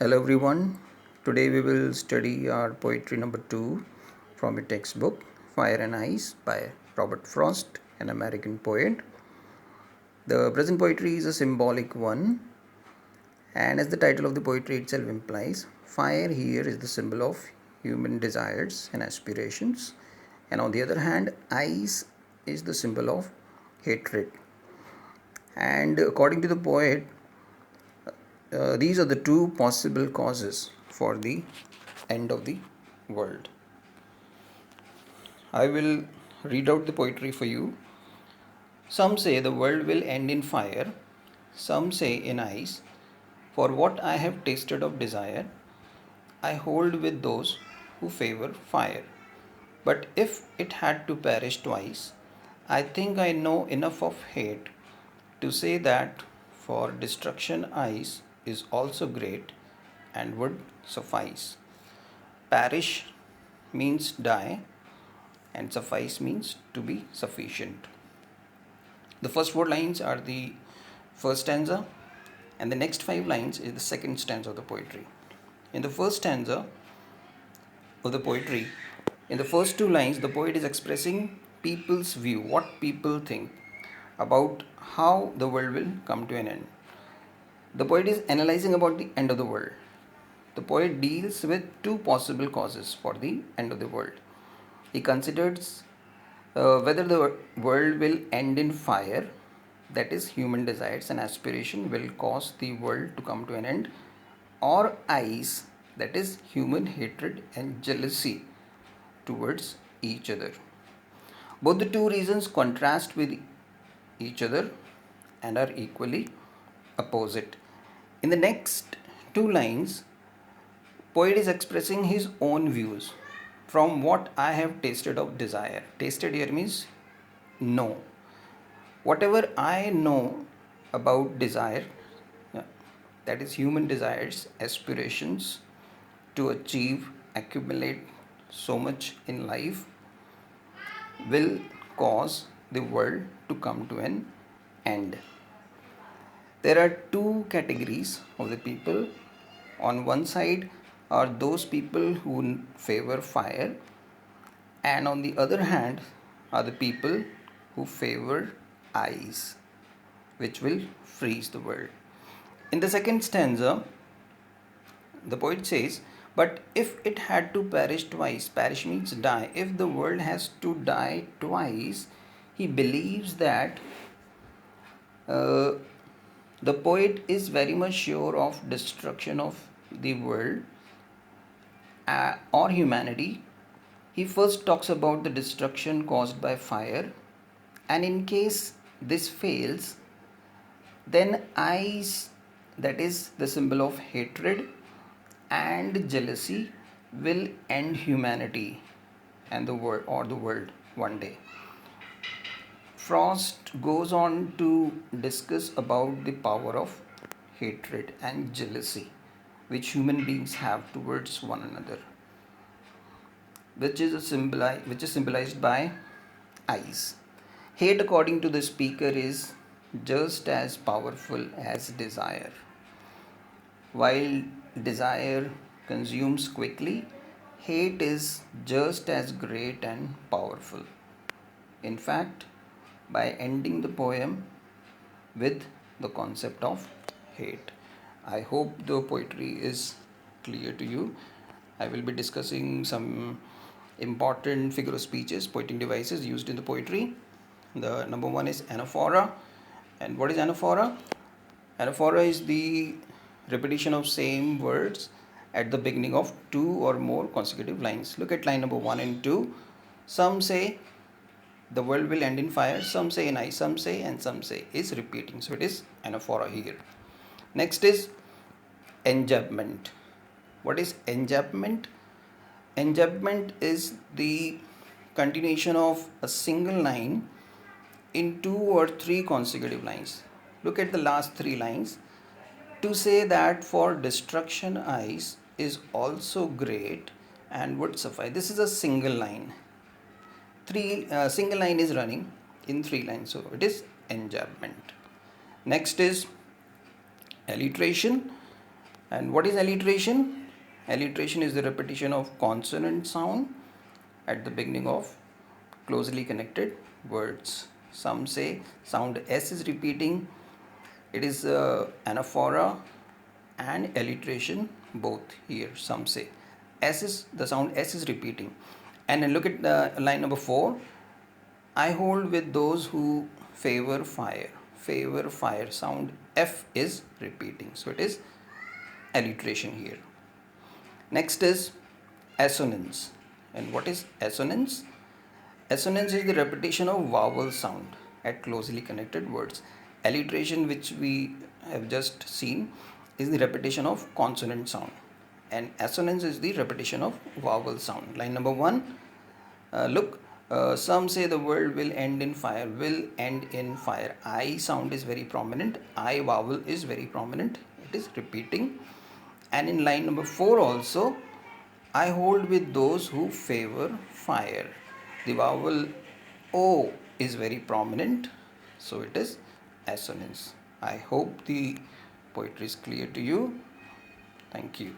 Hello everyone. Today we will study our poetry number 2 from a textbook Fire and Ice by Robert Frost, an American poet. The present poetry is a symbolic one, and as the title of the poetry itself implies, fire here is the symbol of human desires and aspirations, and on the other hand, ice is the symbol of hatred. And according to the poet, these are the two possible causes for the end of the world. I will read out the poetry for you. Some say the world will end in fire, some say in ice. For what I have tasted of desire, I hold with those who favor fire. But if it had to perish twice, I think I know enough of hate to say that for destruction ice is also great and would suffice. Perish means die, and suffice means to be sufficient. The first four lines are the first stanza, and the next five lines is the second stanza of the poetry. In the first stanza of the poetry, in the first two lines, the poet is expressing people's view, what people think about how the world will come to an end. The poet is analyzing about the end of the world. The poet deals with two possible causes for the end of the world. He considers whether the world will end in fire, that is, human desires and aspiration will cause the world to come to an end, or ice, that is, human hatred and jealousy towards each other. Both the two reasons contrast with each other and are equally opposite. In the next two lines, poet is expressing his own views from what I have tasted of desire. Tasted here means know. Whatever I know about desire, that is human desires, aspirations to achieve, accumulate so much in life, will cause the world to come to an end. There are two categories of the people. On one side are those people who favor fire, and on the other hand are the people who favor ice, which will freeze the world. In the second stanza, the poet says, but if it had to perish twice, perish means die, if the world has to die twice, he believes that uh, the poet is very much sure of destruction of the world or humanity. He first talks about the destruction caused by fire, and in case this fails, then ice, that is the symbol of hatred and jealousy, will end humanity and the world one day. Frost goes on to discuss about the power of hatred and jealousy which human beings have towards one another, which is symbolized by ice. Hate, according to the speaker, is just as powerful as desire. While desire consumes quickly, hate is just as great and powerful. In fact, by ending the poem with the concept of hate. I hope the poetry is clear to you. I will be discussing some important figure of speeches, poetic devices used in the poetry. The number one is anaphora. And what is anaphora? Anaphora is the repetition of same words at the beginning of two or more consecutive lines. Look at line number 1 and 2. Some say the world will end in fire, some say in ice, some say, and some say is repeating. So it is anaphora here. Next is enjambment. What is enjambment? Enjambment is the continuation of a single line in two or three consecutive lines. Look at the last three lines. To say that for destruction ice is also great and would suffice. This is a single line. Single line is running in three lines, so it is enjambment. Next is alliteration. And what is alliteration? Alliteration is the repetition of consonant sound at the beginning of closely connected words. Some say sound S is repeating. It is anaphora and alliteration both here. Some say the sound S is repeating. And then look at the line number 4. I hold with those who favor fire. Favor fire, sound F is repeating. So it is alliteration here. Next is assonance. And what is assonance? Assonance is the repetition of vowel sound at closely connected words. Alliteration, which we have just seen, is the repetition of consonant sound. And assonance is the repetition of vowel sound. Line number 1. Look, some say the world will end in fire. Will end in fire. I sound is very prominent. I vowel is very prominent. It is repeating. And in line number 4 also, I hold with those who favor fire. The vowel O is very prominent, so it is assonance. I hope the poetry is clear to you. Thank you.